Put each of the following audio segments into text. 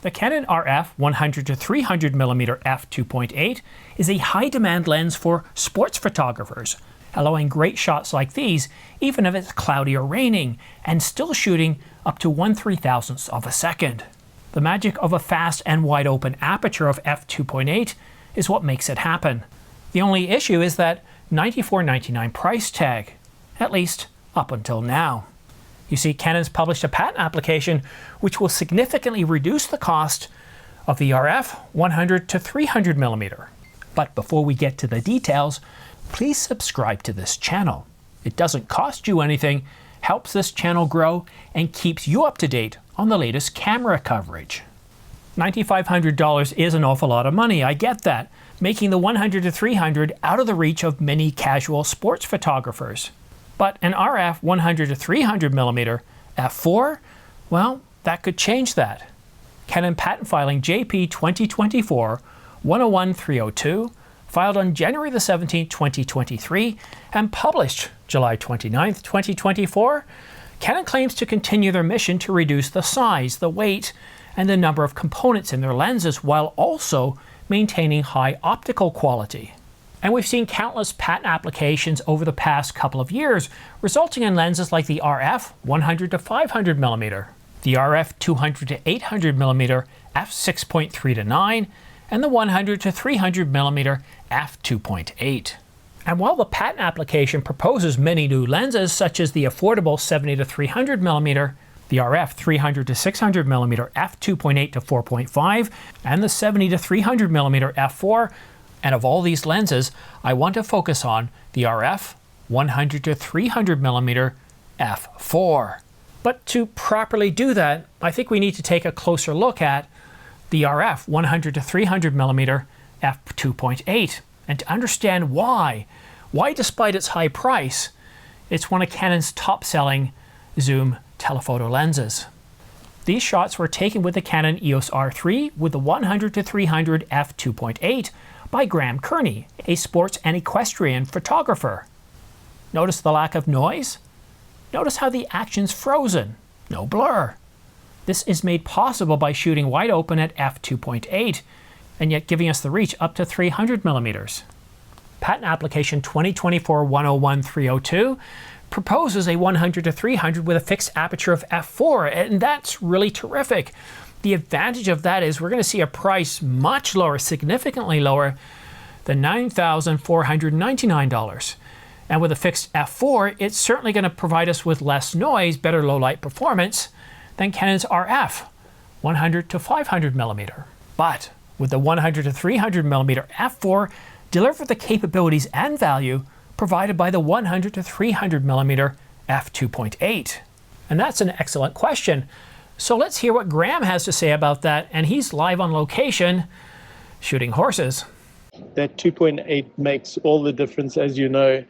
The Canon RF 100 to 300mm f2.8 is a high-demand lens for sports photographers, allowing great shots like these even if it's cloudy or raining, and still shooting up to 1/3000th of a second. The magic of a fast and wide-open aperture of f2.8 is what makes it happen. The only issue is that $94.99 price tag, at least up until now. You see, Canon's published a patent application which will significantly reduce the cost of the RF 100 to 300mm. But before we get to the details, please subscribe to this channel. It doesn't cost you anything, helps this channel grow, and keeps you up to date on the latest camera coverage. $9,500 is an awful lot of money, I get that, making the 100 to 300 out of the reach of many casual sports photographers. But an RF 100 to 300mm f4, well, that could change that. Canon patent filing JP 2024-101302, filed on January the 17th, 2023, and published July 29th, 2024, Canon claims to continue their mission to reduce the size, the weight, and the number of components in their lenses while also maintaining high optical quality. And we've seen countless patent applications over the past couple of years, resulting in lenses like the RF 100 to 500mm, the RF 200 to 800mm f6.3 to 9, and the 100 to 300mm f2.8. And while the patent application proposes many new lenses, such as the affordable 70 to 300mm, the RF 300 to 600mm f2.8 to 4.5, and the 70 to 300mm f4, and of all these lenses, I want to focus on the RF 100 to 300mm f4. But to properly do that, I think we need to take a closer look at the RF 100 to 300mm f2.8, and to understand why despite its high price, it's one of Canon's top-selling zoom telephoto lenses. These shots were taken with the Canon EOS R3 with the 100 to 300 f2.8 by Graham Kearney, a sports and equestrian photographer. Notice the lack of noise? Notice how the action's frozen, no blur. This is made possible by shooting wide open at f2.8 and yet giving us the reach up to 300mm. Patent application 2024-101302 proposes a 100 to 300 with a fixed aperture of f4, and that's really terrific. The advantage of that is we're going to see a price much lower, significantly lower than $9,499. And with a fixed f4, it's certainly going to provide us with less noise, better low light performance than Canon's RF 100 to 500mm. But with the 100 to 300mm f4, deliver the capabilities and value provided by the 100 to 300mm f2.8. And that's an excellent question. So let's hear what Graham has to say about that, and he's live on location shooting horses. That 2.8 makes all the difference, as you know.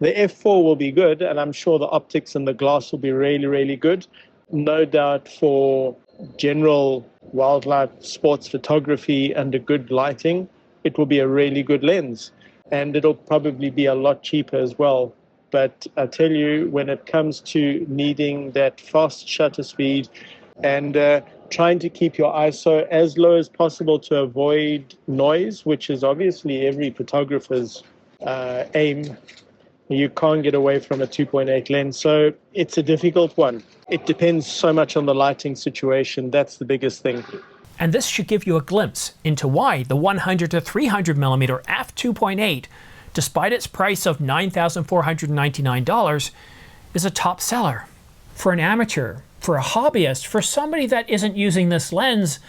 The f4 will be good, and I'm sure the optics and the glass will be really, really good. No doubt for general wildlife sports photography under good lighting, it will be a really good lens, and it'll probably be a lot cheaper as well. But I tell you, when it comes to needing that fast shutter speed and trying to keep your ISO as low as possible to avoid noise, which is obviously every photographer's aim, you can't get away from a 2.8 lens. So it's a difficult one. It depends so much on the lighting situation. That's the biggest thing. And this should give you a glimpse into why the 100 to 300mm f2.8, despite its price of $9,499, is a top seller. For an amateur, for a hobbyist, for somebody that isn't using this lens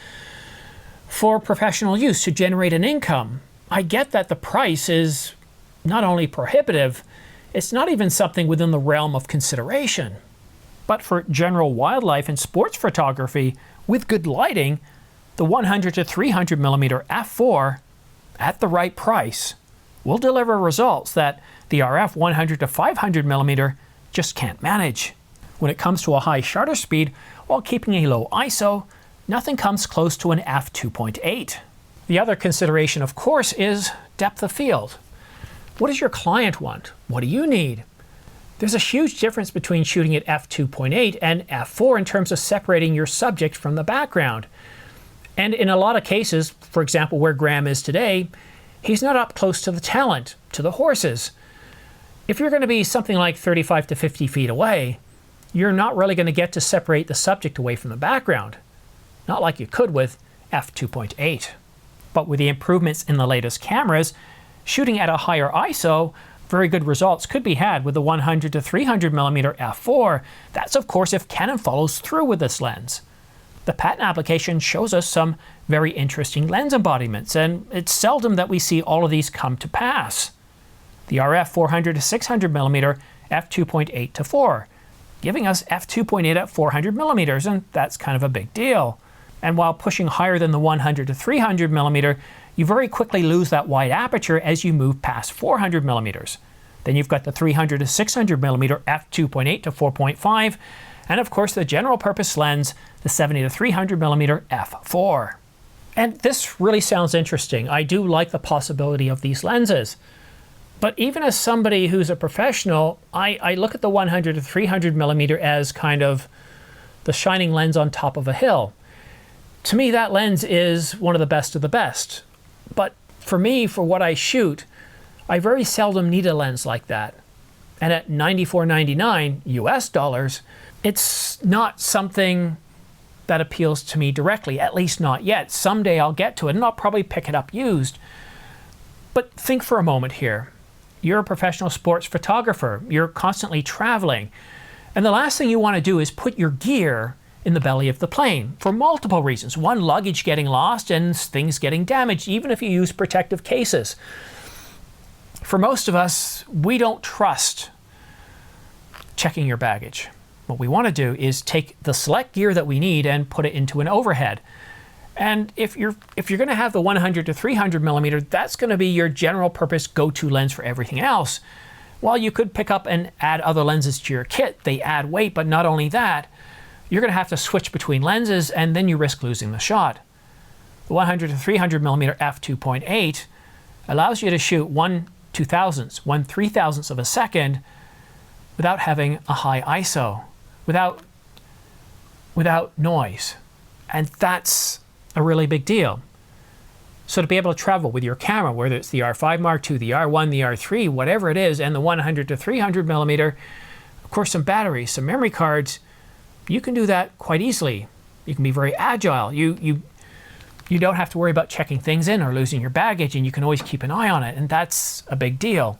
for professional use to generate an income, I get that the price is not only prohibitive, it's not even something within the realm of consideration. But for general wildlife and sports photography with good lighting, the 100 to 300mm f4 at the right price will deliver results that the RF 100 to 500mm just can't manage. When it comes to a high shutter speed while keeping a low ISO, nothing comes close to an f2.8. The other consideration, of course, is depth of field. What does your client want? What do you need? There's a huge difference between shooting at f2.8 and f4 in terms of separating your subject from the background. And in a lot of cases, for example, where Graham is today, he's not up close to the talent, to the horses. If you're going to be something like 35 to 50 feet away, you're not really going to get to separate the subject away from the background. Not like you could with f2.8. But with the improvements in the latest cameras, shooting at a higher ISO, very good results could be had with the 100 to 300mm f4. That's of course if Canon follows through with this lens. The patent application shows us some very interesting lens embodiments, and it's seldom that we see all of these come to pass. The RF 400 to 600mm f2.8 to 4, giving us f2.8 at 400mm, and that's kind of a big deal. And while pushing higher than the 100 to 300mm, you very quickly lose that wide aperture as you move past 400mm. Then you've got the 300 to 600mm f2.8 to 4.5, and of course the general purpose lens, the 70 to 300mm f4. And this really sounds interesting. I do like the possibility of these lenses. But even as somebody who's a professional, I look at the 100 to 300mm as kind of the shining lens on top of a hill. To me, that lens is one of the best. But for me, for what I shoot, I very seldom need a lens like that. And at $94.99 US dollars, it's not something that appeals to me directly, at least not yet. Someday I'll get to it and I'll probably pick it up used. But think for a moment here. You're a professional sports photographer. You're constantly traveling. And the last thing you want to do is put your gear in the belly of the plane for multiple reasons. One, luggage getting lost and things getting damaged, even if you use protective cases. For most of us, we don't trust checking your baggage. What we want to do is take the select gear that we need and put it into an overhead. And if you're going to have the 100 to 300mm, that's going to be your general purpose go-to lens for everything else. While you could pick up and add other lenses to your kit, they add weight, but not only that, you're going to have to switch between lenses and then you risk losing the shot. The 100 to 300mm f2.8 allows you to shoot 1/2000th, 1/3000th of a second without having a high ISO, without noise. And that's a really big deal. So to be able to travel with your camera, whether it's the R5 Mark II, the R1, the R3, whatever it is, and the 100 to 300mm, of course some batteries, some memory cards, you can do that quite easily. You can be very agile. You don't have to worry about checking things in or losing your baggage, and you can always keep an eye on it, and that's a big deal.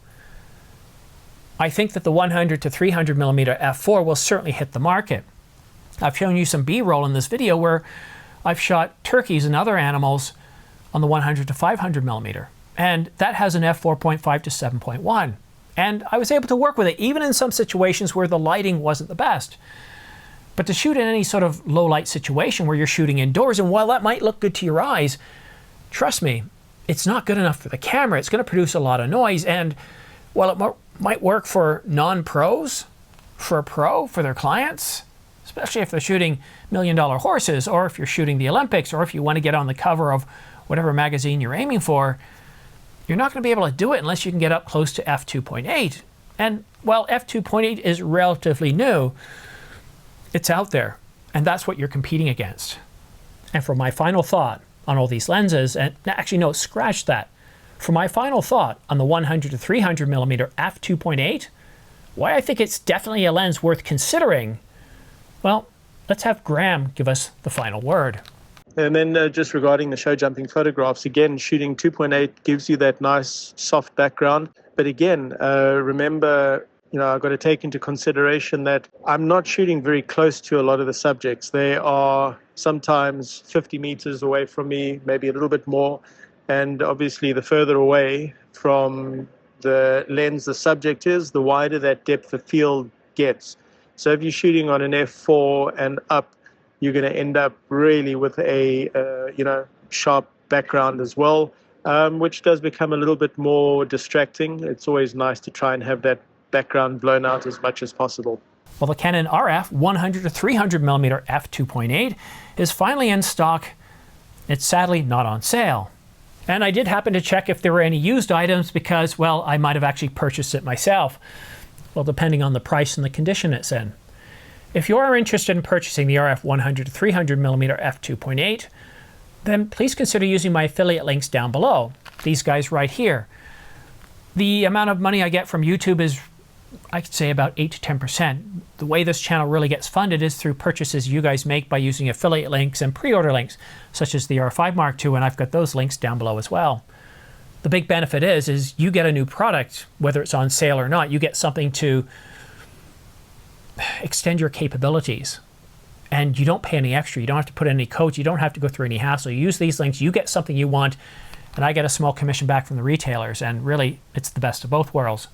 I think that the 100 to 300mm f4 will certainly hit the market. I've shown you some B-roll in this video where I've shot turkeys and other animals on the 100 to 500mm, and that has an f4.5 to 7.1. And I was able to work with it, even in some situations where the lighting wasn't the best. But to shoot in any sort of low light situation where you're shooting indoors, and while that might look good to your eyes, trust me, it's not good enough for the camera. It's going to produce a lot of noise, and while it might work for non-pros, for a pro, for their clients, especially if they're shooting million-dollar horses, or if you're shooting the Olympics, or if you want to get on the cover of whatever magazine you're aiming for, you're not going to be able to do it unless you can get up close to f2.8. And while f2.8 is relatively new, it's out there, and that's what you're competing against. And for my final thought on all these lenses, and actually no, scratch that. For my final thought on the 100 to 300mm f2.8, why I think it's definitely a lens worth considering, well, let's have Graham give us the final word. And then just regarding the show jumping photographs, again, shooting 2.8 gives you that nice soft background. But again, remember, I've got to take into consideration that I'm not shooting very close to a lot of the subjects. They are sometimes 50 meters away from me, maybe a little bit more. And obviously, the further away from the lens the subject is, the wider that depth of field gets. So if you're shooting on an f4 and up, you're going to end up really with a sharp background as well, which does become a little bit more distracting. It's always nice to try and have that background blown out as much as possible. Well, the Canon RF 100 to 300mm f2.8 is finally in stock. It's sadly not on sale. And I did happen to check if there were any used items because, well, I might have actually purchased it myself. Well, depending on the price and the condition it's in. If you are interested in purchasing the RF 100 to 300mm f2.8, then please consider using my affiliate links down below. These guys right here. The amount of money I get from YouTube is, I could say, about 8 to 10%. The way this channel really gets funded is through purchases you guys make by using affiliate links and pre-order links, such as the R5 Mark II, and I've got those links down below as well. The big benefit is you get a new product, whether it's on sale or not. You get something to extend your capabilities. And you don't pay any extra. You don't have to put in any codes. You don't have to go through any hassle. You use these links, you get something you want, and I get a small commission back from the retailers. And really, it's the best of both worlds.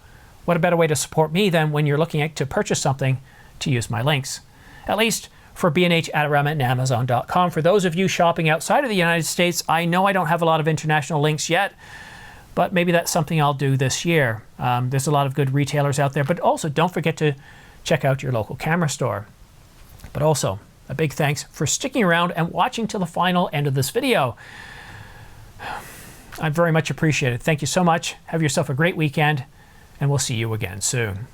What a better way to support me than when you're looking to purchase something to use my links. At least for B&H, Adorama, and Amazon.com. For those of you shopping outside of the United States, I know I don't have a lot of international links yet, but maybe that's something I'll do this year. There's a lot of good retailers out there, but also don't forget to check out your local camera store. But also, a big thanks for sticking around and watching till the final end of this video. I very much appreciate it. Thank you so much. Have yourself a great weekend, and we'll see you again soon.